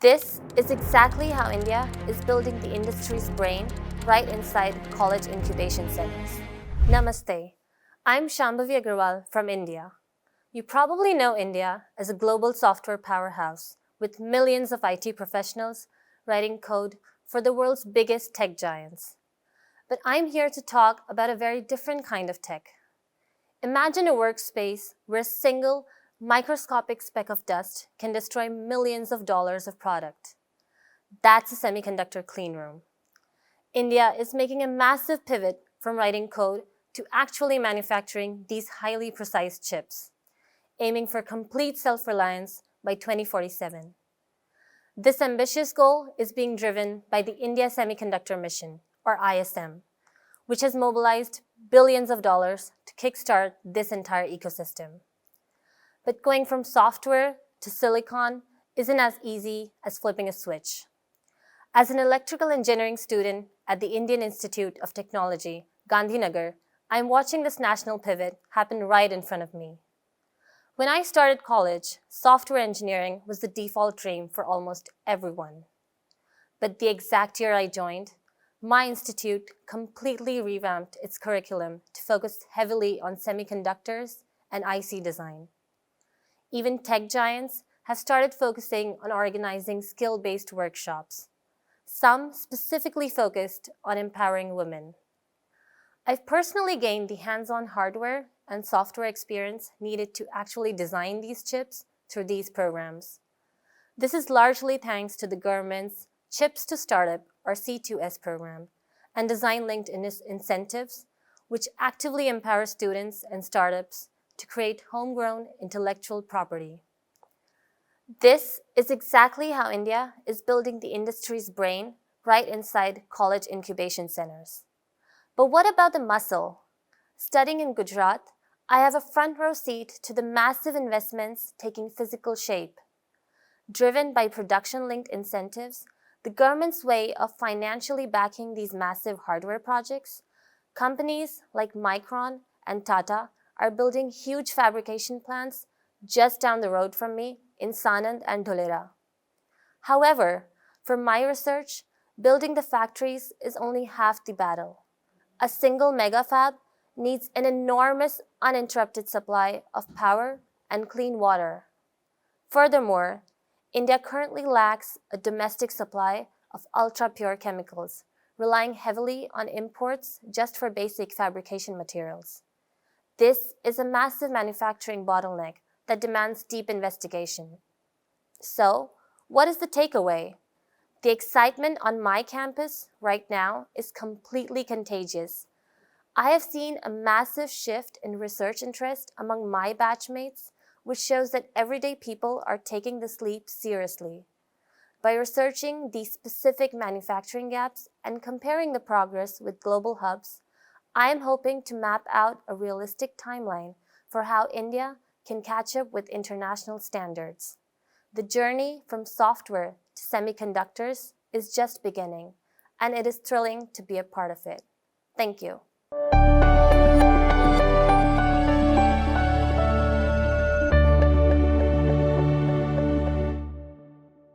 This is exactly how India is building the industry's brain right inside college incubation centers. Namaste. I'm Shambhavi Agrawal from India. You probably know India as a global software powerhouse with millions of IT professionals writing code for the world's biggest tech giants. But I'm here to talk about a very different kind of tech. Imagine a workspace where a single microscopic speck of dust can destroy millions of dollars of product. That's a semiconductor clean room. India is making a massive pivot from writing code to actually manufacturing these highly precise chips, aiming for complete self-reliance by 2047. This ambitious goal is being driven by the India Semiconductor Mission, or ISM, which has mobilized billions of dollars to kickstart this entire ecosystem. But going from software to silicon isn't as easy as flipping a switch. As an electrical engineering student at the Indian Institute of Technology, Gandhinagar, I'm watching this national pivot happen right in front of me. When I started college, software engineering was the default dream for almost everyone. But the exact year I joined, my institute completely revamped its curriculum to focus heavily on semiconductors and IC design. Even tech giants have started focusing on organizing skill-based workshops, some specifically focused on empowering women. I've personally gained the hands-on hardware and software experience needed to actually design these chips through these programs. This is largely thanks to the government's Chips to Startup or C2S program and design-linked incentives, which actively empower students and startups to create homegrown intellectual property. This is exactly how India is building the industry's brain right inside college incubation centers. But what about the muscle? Studying in Gujarat, I have a front row seat to the massive investments taking physical shape. Driven by production-linked incentives, the government's way of financially backing these massive hardware projects, companies like Micron and Tata are building huge fabrication plants just down the road from me in Sanand and Dholera. However, for my research, building the factories is only half the battle. A single mega fab needs an enormous uninterrupted supply of power and clean water. Furthermore, India currently lacks a domestic supply of ultra-pure chemicals, relying heavily on imports just for basic fabrication materials. This is a massive manufacturing bottleneck that demands deep investigation. So, what is the takeaway? The excitement on my campus right now is completely contagious. I have seen a massive shift in research interest among my batchmates, which shows that everyday people are taking this leap seriously. By researching these specific manufacturing gaps and comparing the progress with global hubs, I am hoping to map out a realistic timeline for how India can catch up with international standards. The journey from software to semiconductors is just beginning, and it is thrilling to be a part of it. Thank you.